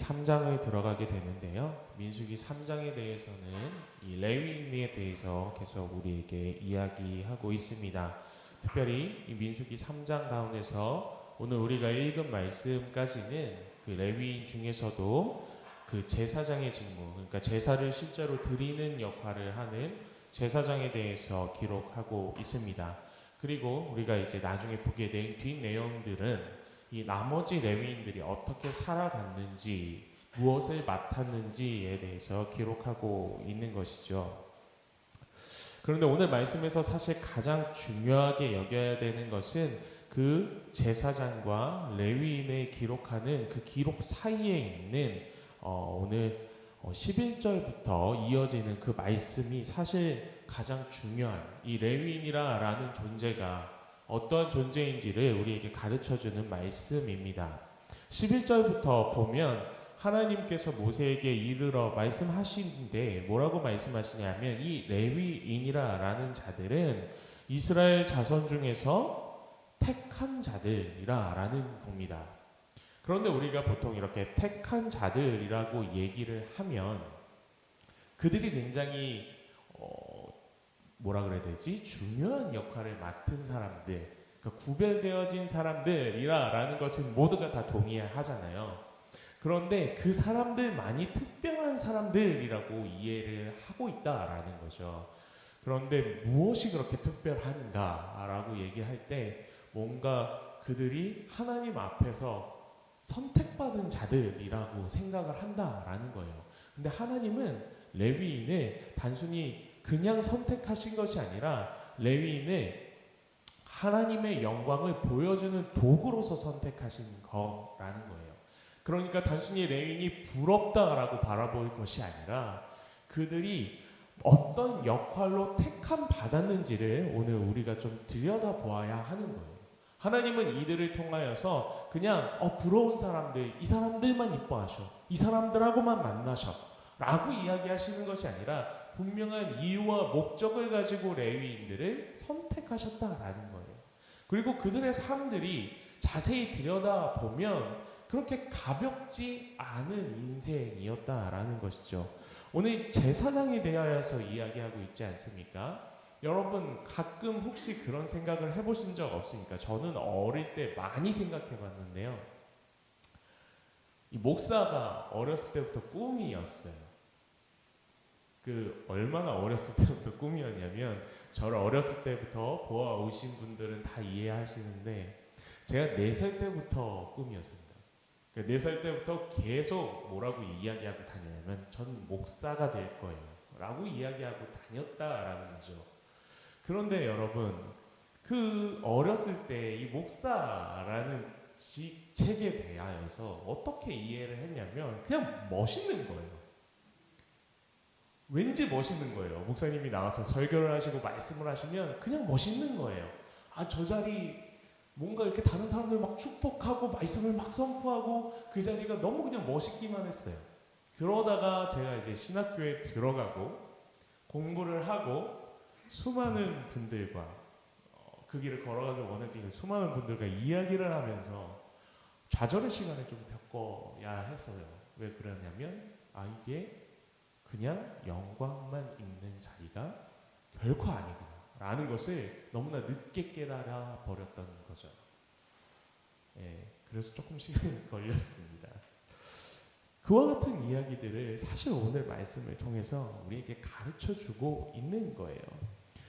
3장을 들어가게 되는데요. 민수기 3장에 대해서는 이 레위인에 대해서 계속 우리에게 이야기하고 있습니다. 특별히 이 민수기 3장 가운데서 오늘 우리가 읽은 말씀까지는 그 레위인 중에서도 그 제사장의 직무, 그러니까 제사를 실제로 드리는 역할을 하는 제사장에 대해서 기록하고 있습니다. 그리고 우리가 이제 나중에 보게 된 뒷내용들은 이 나머지 레위인들이 어떻게 살아갔는지, 무엇을 맡았는지에 대해서 기록하고 있는 것이죠. 그런데 오늘 말씀에서 사실 가장 중요하게 여겨야 되는 것은 그 제사장과 레위인을 기록하는 그 기록 사이에 있는 오늘 11절부터 이어지는 그 말씀이 사실 가장 중요한, 이 레위인이라는 존재가 어떠한 존재인지를 우리에게 가르쳐주는 말씀입니다. 11절부터 보면 하나님께서 모세에게 이르러 말씀하시는데 뭐라고 말씀하시냐면 이 레위인이라는 자들은 이스라엘 자손 중에서 택한 자들이라는 겁니다. 그런데 우리가 보통 이렇게 택한 자들이라고 얘기를 하면 그들이 굉장히 뭐라 그래야 되지? 중요한 역할을 맡은 사람들, 그러니까 구별되어진 사람들이라는 것은 모두가 다 동의하잖아요. 그런데 그 사람들만이 특별한 사람들이라고 이해를 하고 있다라는 거죠. 그런데 무엇이 그렇게 특별한가라고 얘기할 때 뭔가 그들이 하나님 앞에서 선택받은 자들이라고 생각을 한다라는 거예요. 근데 하나님은 레위인을 단순히 그냥 선택하신 것이 아니라 레위인을 하나님의 영광을 보여주는 도구로서 선택하신 거라는 거예요. 그러니까 단순히 레위인이 부럽다라고 바라볼 것이 아니라 그들이 어떤 역할로 택함 받았는지를 오늘 우리가 좀 들여다보아야 하는 거예요. 하나님은 이들을 통하여서 그냥 부러운 사람들, 이 사람들만 이뻐하셔, 이 사람들하고만 만나셔 라고 이야기하시는 것이 아니라 분명한 이유와 목적을 가지고 레위인들을 선택하셨다라는 거예요. 그리고 그들의 삶들이 자세히 들여다보면 그렇게 가볍지 않은 인생이었다라는 것이죠. 오늘 제사장에 대하여서 이야기하고 있지 않습니까? 여러분 가끔 혹시 그런 생각을 해보신 적 없습니까? 저는 어릴 때 많이 생각해봤는데요. 이 목사가 어렸을 때부터 꿈이었어요. 얼마나 어렸을 때부터 꿈이었냐면 저를 어렸을 때부터 보아오신 분들은 다 이해하시는데 제가 4살 때부터 꿈이었습니다. 4살 때부터 계속 뭐라고 이야기하고 다녔냐면 전 목사가 될 거예요 라고 이야기하고 다녔다라는 거죠. 그런데 여러분 그 어렸을 때 이 목사라는 직책에 대하여서 어떻게 이해를 했냐면 그냥 멋있는 거예요. 왠지 멋있는 거예요. 목사님이 나와서 설교를 하시고 말씀을 하시면 그냥 멋있는 거예요. 저 자리 뭔가 이렇게 다른 사람들 막 축복하고 말씀을 막 선포하고 그 자리가 너무 그냥 멋있기만 했어요. 그러다가 제가 이제 신학교에 들어가고 공부를 하고 수많은 분들과 그 길을 걸어가길 원했던 수많은 분들과 이야기를 하면서 좌절의 시간을 좀 겪어야 했어요. 왜 그러냐면 이게 그냥 영광만 있는 자리가 결코 아니구나 라는 것을 너무나 늦게 깨달아 버렸던 거죠. 그래서 조금 시간이 걸렸습니다. 그와 같은 이야기들을 사실 오늘 말씀을 통해서 우리에게 가르쳐주고 있는 거예요.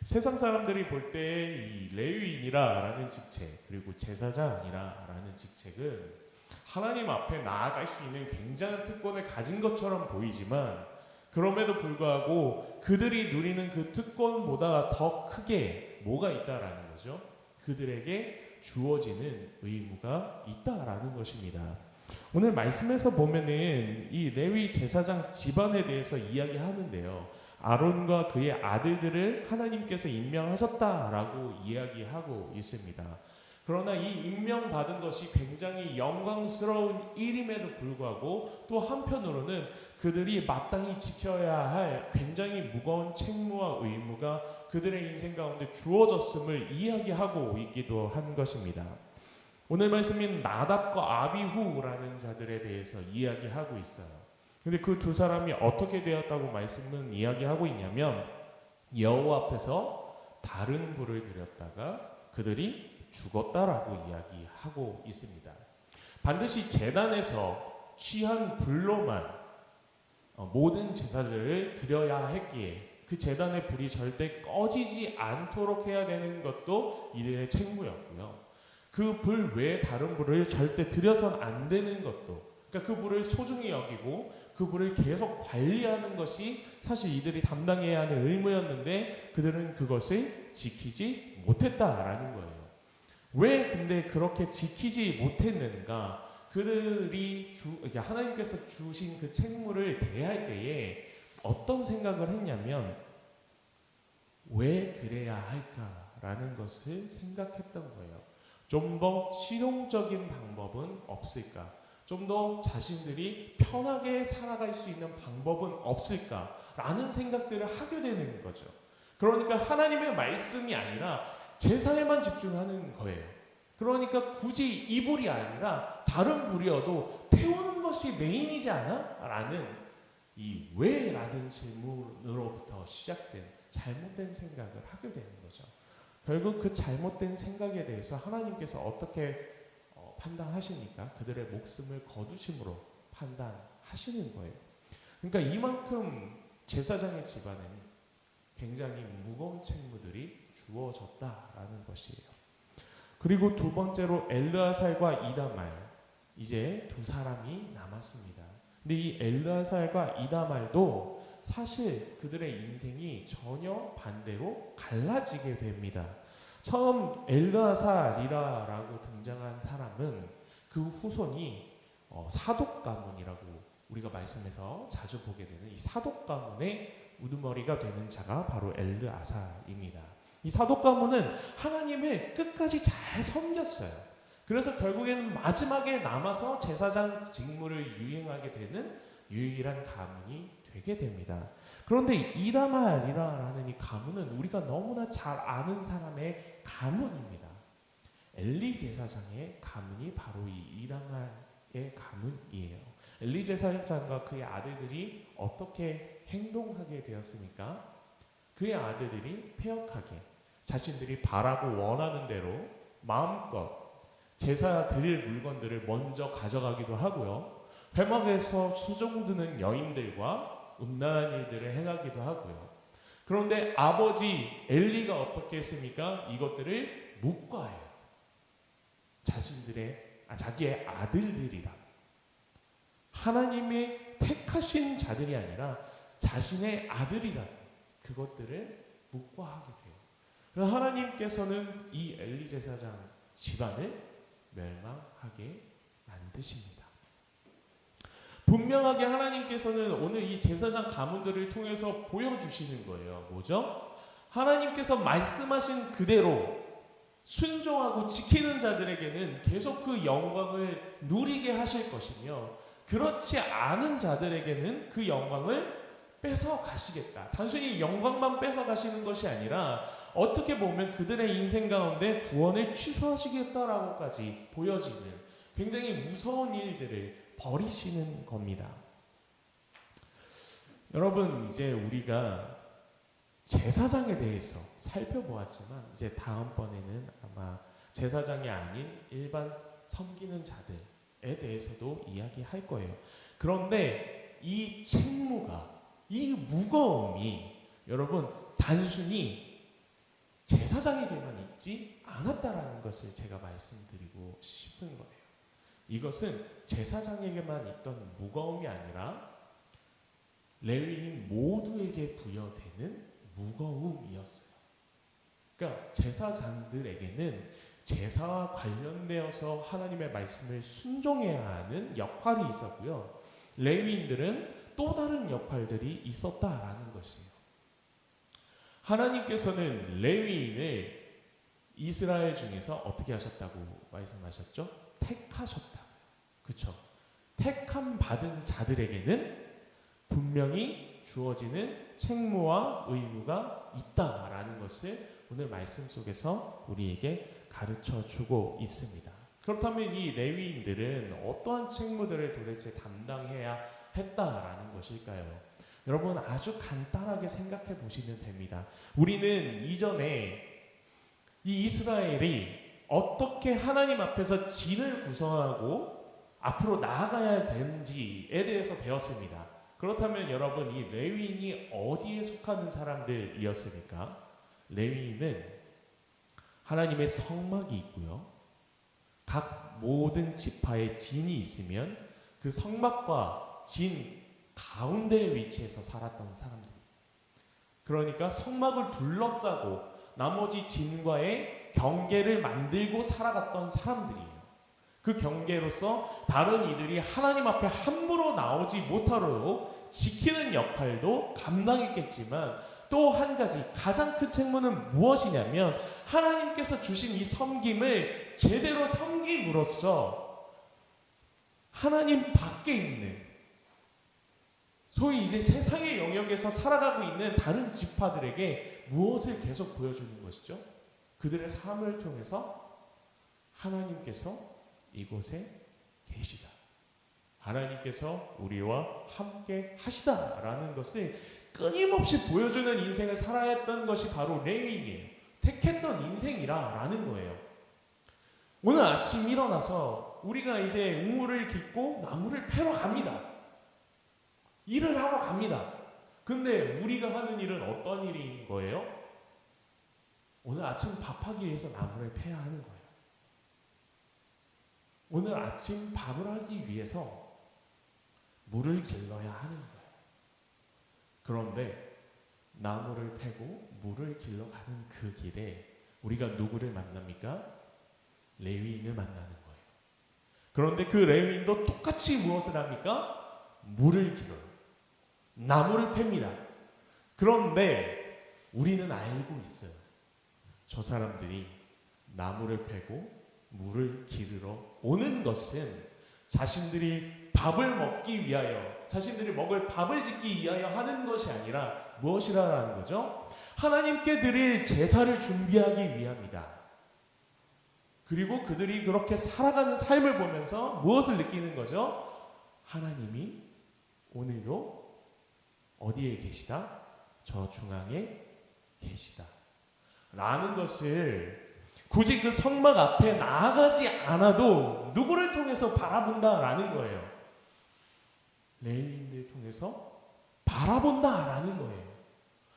세상 사람들이 볼 때 이 레위인이라는 직책 그리고 제사장이라는 직책은 하나님 앞에 나아갈 수 있는 굉장한 특권을 가진 것처럼 보이지만 그럼에도 불구하고 그들이 누리는 그 특권보다 더 크게 뭐가 있다라는 거죠? 그들에게 주어지는 의무가 있다라는 것입니다. 오늘 말씀에서 보면은 이 레위 제사장 집안에 대해서 이야기하는데요. 아론과 그의 아들들을 하나님께서 임명하셨다라고 이야기하고 있습니다. 그러나 이 임명받은 것이 굉장히 영광스러운 일임에도 불구하고 또 한편으로는 그들이 마땅히 지켜야 할 굉장히 무거운 책무와 의무가 그들의 인생 가운데 주어졌음을 이야기하고 있기도 한 것입니다. 오늘 말씀인 나답과 아비후라는 자들에 대해서 이야기하고 있어요. 근데 그 두 사람이 어떻게 되었다고 말씀은 이야기하고 있냐면 여호와 앞에서 다른 불을 들였다가 그들이 죽었다라고 이야기하고 있습니다. 반드시 제단에서 취한 불로만 모든 제사들을 드려야 했기에 그 제단의 불이 절대 꺼지지 않도록 해야 되는 것도 이들의 책무였고요. 그 불 외에 다른 불을 절대 드려선 안 되는 것도, 그러니까 그 불을 소중히 여기고 그 불을 계속 관리하는 것이 사실 이들이 담당해야 하는 의무였는데 그들은 그것을 지키지 못했다라는 거예요. 왜 근데 그렇게 지키지 못했는가? 그들이 하나님께서 주신 그 책무를 대할 때에 어떤 생각을 했냐면 왜 그래야 할까라는 것을 생각했던 거예요. 좀 더 실용적인 방법은 없을까? 좀 더 자신들이 편하게 살아갈 수 있는 방법은 없을까라는 생각들을 하게 되는 거죠. 그러니까 하나님의 말씀이 아니라 제사에만 집중하는 거예요. 그러니까 굳이 이 불이 아니라 다른 불이어도 태우는 것이 메인이지 않아? 라는 이 왜라는 질문으로부터 시작된 잘못된 생각을 하게 되는 거죠. 결국 그 잘못된 생각에 대해서 하나님께서 어떻게 판단하십니까? 그들의 목숨을 거두심으로 판단하시는 거예요. 그러니까 이만큼 제사장의 집안에 굉장히 무거운 책무들이 주어졌다라는 것이에요. 그리고 두 번째로 엘르아살과 이다말, 이제 두 사람이 남았습니다. 근데 이 엘르아살과 이다말도 사실 그들의 인생이 전혀 반대로 갈라지게 됩니다. 처음 엘르아살이라고 등장한 사람은 그 후손이 사독 가문이라고 우리가 말씀에서 자주 보게 되는 이 사독 가문의 우두머리가 되는 자가 바로 엘르아살입니다. 이 사독 가문은 하나님을 끝까지 잘 섬겼어요. 그래서 결국에는 마지막에 남아서 제사장 직무를 이행하게 되는 유일한 가문이 되게 됩니다. 그런데 이다말이라는 이 가문은 우리가 너무나 잘 아는 사람의 가문입니다. 엘리 제사장의 가문이 바로 이 이다말의 가문이에요. 엘리 제사장과 그의 아들들이 어떻게 행동하게 되었습니까? 그의 아들들이 패역하게 자신들이 바라고 원하는 대로 마음껏 제사 드릴 물건들을 먼저 가져가기도 하고요. 회막에서 수종드는 여인들과 음란한 일들을 행하기도 하고요. 그런데 아버지 엘리가 어떻게 했습니까? 이것들을 묵과해요. 자기의 아들들이라. 하나님의 택하신 자들이 아니라 자신의 아들이라 그것들을 묵과하게 돼요. 그래서 하나님께서는 이 엘리 제사장 집안을 멸망하게 만드십니다. 분명하게 하나님께서는 오늘 이 제사장 가문들을 통해서 보여주시는 거예요. 뭐죠? 하나님께서 말씀하신 그대로 순종하고 지키는 자들에게는 계속 그 영광을 누리게 하실 것이며 그렇지 않은 자들에게는 그 영광을 뺏어 가시겠다. 단순히 영광만 뺏어 가시는 것이 아니라 어떻게 보면 그들의 인생 가운데 구원을 취소하시겠다라고까지 보여지는 굉장히 무서운 일들을 벌이시는 겁니다. 여러분, 이제 우리가 제사장에 대해서 살펴보았지만 이제 다음번에는 아마 제사장이 아닌 일반 섬기는 자들에 대해서도 이야기할 거예요. 그런데 이 책무가, 이 무거움이 여러분 단순히 제사장에게만 있지 않았다라는 것을 제가 말씀드리고 싶은 거예요. 이것은 제사장에게만 있던 무거움이 아니라 레위인 모두에게 부여되는 무거움이었어요. 그러니까 제사장들에게는 제사와 관련되어서 하나님의 말씀을 순종해야 하는 역할이 있었고요. 레위인들은 또 다른 역할들이 있었다라는 것이에요. 하나님께서는 레위인을 이스라엘 중에서 어떻게 하셨다고 말씀하셨죠? 택하셨다. 그렇죠? 택함 받은 자들에게는 분명히 주어지는 책무와 의무가 있다라는 것을 오늘 말씀 속에서 우리에게 가르쳐 주고 있습니다. 그렇다면 이 레위인들은 어떠한 책무들을 도대체 담당해야 했다라는 것일까요? 여러분 아주 간단하게 생각해 보시면 됩니다. 우리는 이전에 이 이스라엘이 어떻게 하나님 앞에서 진을 구성하고 앞으로 나아가야 되는지에 대해서 배웠습니다. 그렇다면 여러분 이 레위인이 어디에 속하는 사람들이었습니까? 레위인은 하나님의 성막이 있고요. 각 모든 지파에 진이 있으면 그 성막과 진 가운데에 위치해서 살았던 사람들. 그러니까 성막을 둘러싸고 나머지 진과의 경계를 만들고 살아갔던 사람들이에요. 그 경계로서 다른 이들이 하나님 앞에 함부로 나오지 못하도록 지키는 역할도 감당했겠지만 또 한 가지 가장 큰 책무는 무엇이냐면 하나님께서 주신 이 섬김을 제대로 섬김으로써 하나님 밖에 있는 소위 이제 세상의 영역에서 살아가고 있는 다른 지파들에게 무엇을 계속 보여주는 것이죠? 그들의 삶을 통해서 하나님께서 이곳에 계시다. 하나님께서 우리와 함께 하시다라는 것을 끊임없이 보여주는 인생을 살아야 했던 것이 바로 레위인이에요. 택했던 인생이라는 거예요. 오늘 아침 일어나서 우리가 이제 우물을 깃고 나무를 패러 갑니다. 일을 하러 갑니다. 근데 우리가 하는 일은 어떤 일인 거예요? 오늘 아침 밥하기 위해서 나무를 패야 하는 거예요. 오늘 아침 밥을 하기 위해서 물을 길러야 하는 거예요. 그런데 나무를 패고 물을 길러가는 그 길에 우리가 누구를 만납니까? 레위인을 만나는 거예요. 그런데 그 레위인도 똑같이 무엇을 합니까? 물을 길어요. 나무를 팹니다. 그런데 우리는 알고 있어요. 저 사람들이 나무를 패고 물을 기르러 오는 것은 자신들이 밥을 먹기 위하여, 자신들이 먹을 밥을 짓기 위하여 하는 것이 아니라 무엇이라는 거죠? 하나님께 드릴 제사를 준비하기 위함이다. 그리고 그들이 그렇게 살아가는 삶을 보면서 무엇을 느끼는 거죠? 하나님이 오늘도 어디에 계시다? 저 중앙에 계시다. 라는 것을 굳이 그 성막 앞에 나아가지 않아도 누구를 통해서 바라본다라는 거예요. 레위인들 통해서 바라본다라는 거예요.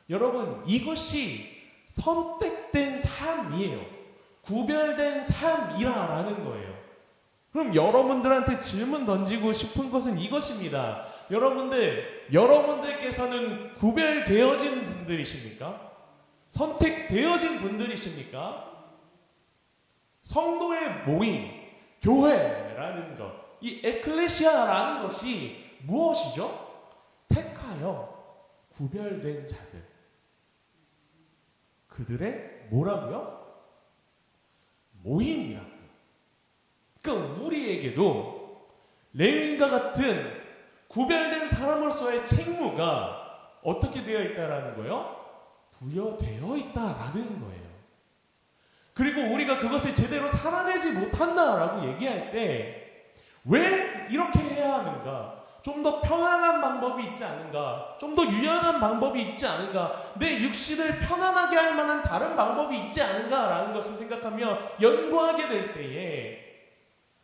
여러분 이것이 선택된 삶이에요. 구별된 삶이라는 거예요. 그럼 여러분들한테 질문 던지고 싶은 것은 이것입니다. 여러분들께서는 구별되어진 분들이십니까? 선택되어진 분들이십니까? 성도의 모임, 교회라는 것, 이 에클레시아라는 것이 무엇이죠? 택하여 구별된 자들. 그들의 뭐라고요? 모임이라고요. 그러니까 우리에게도 레위인과 같은 구별된 사람으로서의 책무가 어떻게 되어 있다라는 거예요? 부여되어 있다라는 거예요. 그리고 우리가 그것을 제대로 살아내지 못한다라고 얘기할 때 왜 이렇게 해야 하는가? 좀 더 편안한 방법이 있지 않은가? 좀 더 유연한 방법이 있지 않은가? 내 육신을 편안하게 할 만한 다른 방법이 있지 않은가라는 것을 생각하며 연구하게 될 때에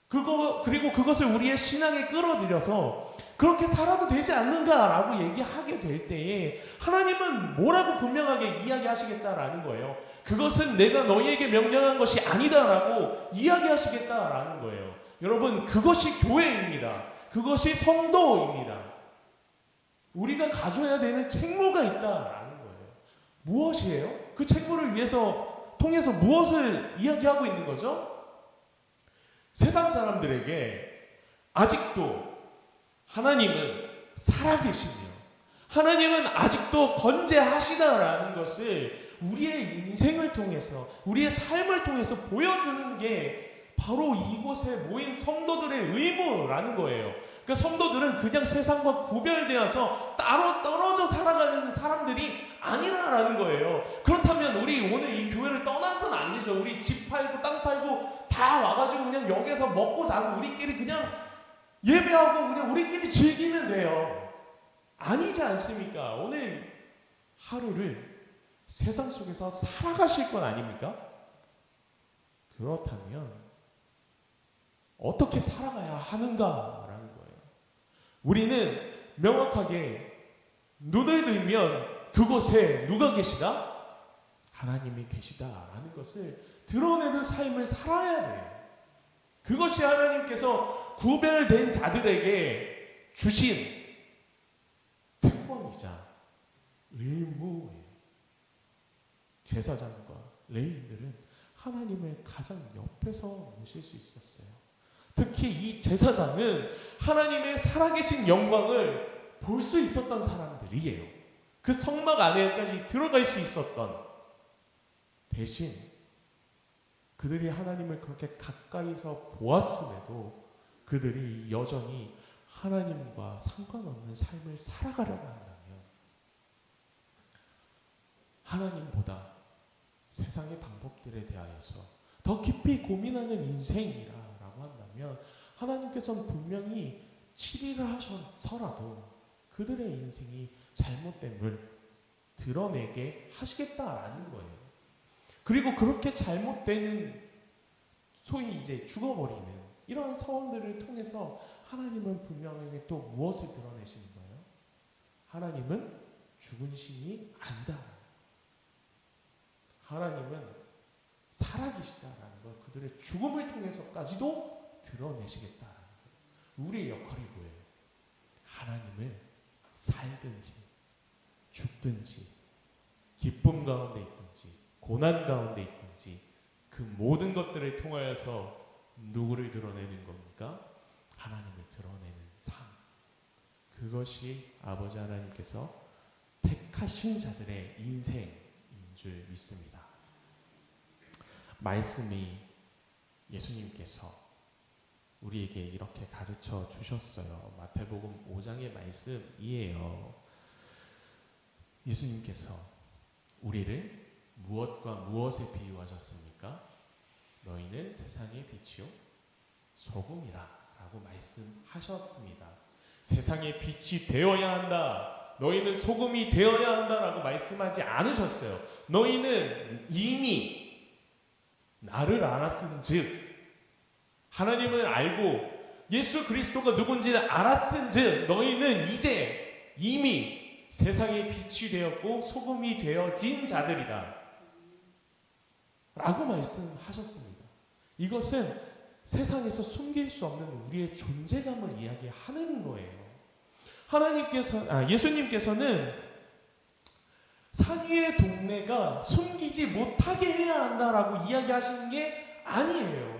그리고 그것을 우리의 신앙에 끌어들여서 그렇게 살아도 되지 않는가라고 얘기하게 될 때에 하나님은 뭐라고 분명하게 이야기하시겠다라는 거예요. 그것은 내가 너희에게 명령한 것이 아니다라고 이야기하시겠다라는 거예요. 여러분 그것이 교회입니다. 그것이 성도입니다. 우리가 가져야 되는 책무가 있다라는 거예요. 무엇이에요? 그 책무를 통해서 무엇을 이야기하고 있는 거죠? 세상 사람들에게 아직도 하나님은 살아계시며 하나님은 아직도 건재하시다라는 것을 우리의 인생을 통해서 우리의 삶을 통해서 보여주는 게 바로 이곳에 모인 성도들의 의무라는 거예요. 그러니까 성도들은 그냥 세상과 구별되어서 따로 떨어져 살아가는 사람들이 아니라는 거예요. 그렇다면 우리 오늘 이 교회를 떠나서는 안 되죠. 우리 집 팔고 땅 팔고 다 와가지고 그냥 여기서 먹고 자고 우리끼리 그냥 예배하고 그냥 우리끼리 즐기면 돼요. 아니지 않습니까? 오늘 하루를 세상 속에서 살아가실 건 아닙니까? 그렇다면 어떻게 살아가야 하는가라는 거예요. 우리는 명확하게 눈을 들면 그곳에 누가 계시다? 하나님이 계시다라는 것을 드러내는 삶을 살아야 돼요. 그것이 하나님께서 구별된 자들에게 주신 특권이자 의무예요. 제사장과 레위인들은 하나님을 가장 옆에서 모실 수 있었어요. 특히 이 제사장은 하나님의 살아계신 영광을 볼 수 있었던 사람들이에요. 그 성막 안에까지 들어갈 수 있었던, 대신 그들이 하나님을 그렇게 가까이서 보았음에도 그들이 여전히 하나님과 상관없는 삶을 살아가려고 한다면, 하나님보다 세상의 방법들에 대하여서 더 깊이 고민하는 인생이라고 한다면 하나님께서는 분명히 치리를 하셔서라도 그들의 인생이 잘못됨을 드러내게 하시겠다라는 거예요. 그리고 그렇게 잘못되는, 소위 이제 죽어버리는 이러한 상황들을 통해서 하나님은 분명하게 또 무엇을 드러내시는 거예요? 하나님은 죽은 신이 아니다. 하나님은 살아계시다라는 걸 그들의 죽음을 통해서까지도 드러내시겠다라는 거예요. 우리의 역할이 뭐예요? 하나님을 살든지 죽든지 기쁨 가운데 있든지 고난 가운데 있든지 그 모든 것들을 통하여서 누구를 드러내는 겁니까? 하나님을 드러내는 삶. 그것이 아버지 하나님께서 택하신 자들의 인생인 줄 믿습니다. 말씀이 예수님께서 우리에게 이렇게 가르쳐 주셨어요. 마태복음 5장의 말씀이에요. 예수님께서 우리를 무엇과 무엇에 비유하셨습니까? 너희는 세상의 빛이요 소금이라 라고 말씀하셨습니다. 세상의 빛이 되어야 한다, 너희는 소금이 되어야 한다 라고 말씀하지 않으셨어요. 너희는 이미 나를 알았은즉, 하나님을 알고 예수 그리스도가 누군지를 알았은즉 너희는 이제 이미 세상의 빛이 되었고 소금이 되어진 자들이다 라고 말씀하셨습니다. 이것은 세상에서 숨길 수 없는 우리의 존재감을 이야기하는 거예요. 예수님께서는 산 위의 동네가 숨기지 못하게 해야 한다라고 이야기하시는 게 아니에요.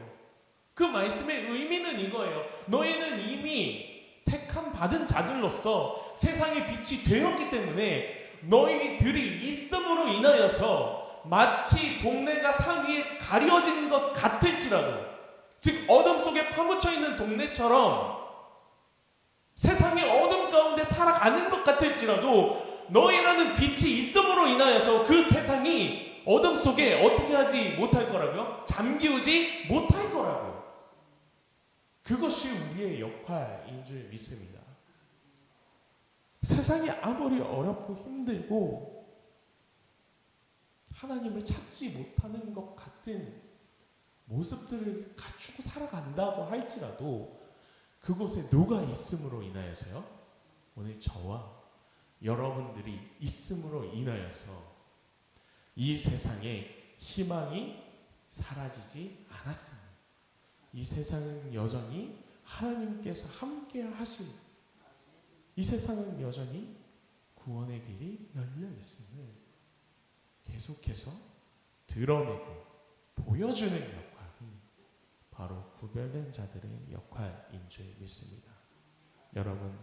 그 말씀의 의미는 이거예요. 너희는 이미 택함 받은 자들로서 세상의 빛이 되었기 때문에 너희들이 있음으로 인하여서 마치 동네가 산 위에 가려진 것 같을지라도, 즉 어둠 속에 파묻혀 있는 동네처럼 세상의 어둠 가운데 살아가는 것 같을지라도 너희라는 빛이 있음으로 인하여서 그 세상이 어둠 속에 어떻게 하지 못할 거라고요? 잠기우지 못할 거라고요. 그것이 우리의 역할인 줄 믿습니다. 세상이 아무리 어렵고 힘들고 하나님을 찾지 못하는 것 같은 모습들을 갖추고 살아간다고 할지라도 그곳에 누가 있음으로 인하여서요? 오늘 저와 여러분들이 있음으로 인하여서 이 세상에 희망이 사라지지 않았습니다. 이 세상은 여전히 하나님께서 함께 하신, 이 세상은 여전히 구원의 길이 열려 있음을 계속해서 드러내고 보여주는 역할이 바로 구별된 자들의 역할인 줄 믿습니다. 여러분,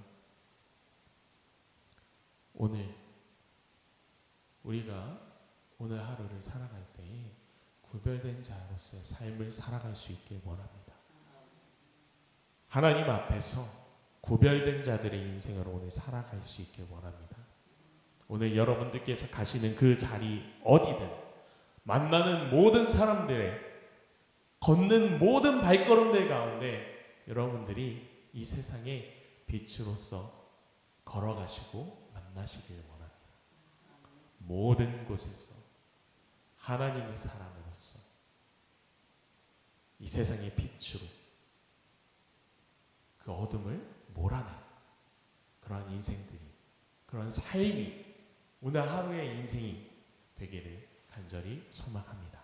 우리가 오늘 하루를 살아갈 때에 구별된 자로서의 삶을 살아갈 수 있길 원합니다. 하나님 앞에서 구별된 자들의 인생을 오늘 살아갈 수 있길 원합니다. 오늘 여러분들께서 가시는 그 자리 어디든 만나는 모든 사람들의 걷는 모든 발걸음들 가운데 여러분들이 이 세상의 빛으로서 걸어가시고 만나시길 원합니다. 모든 곳에서 하나님의 사랑으로서 이 세상의 빛으로 그 어둠을 몰아내는 그러한 인생들이, 그런 삶이 오늘 하루의 인생이 되기를 간절히 소망합니다.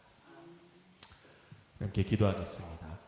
함께 기도하겠습니다.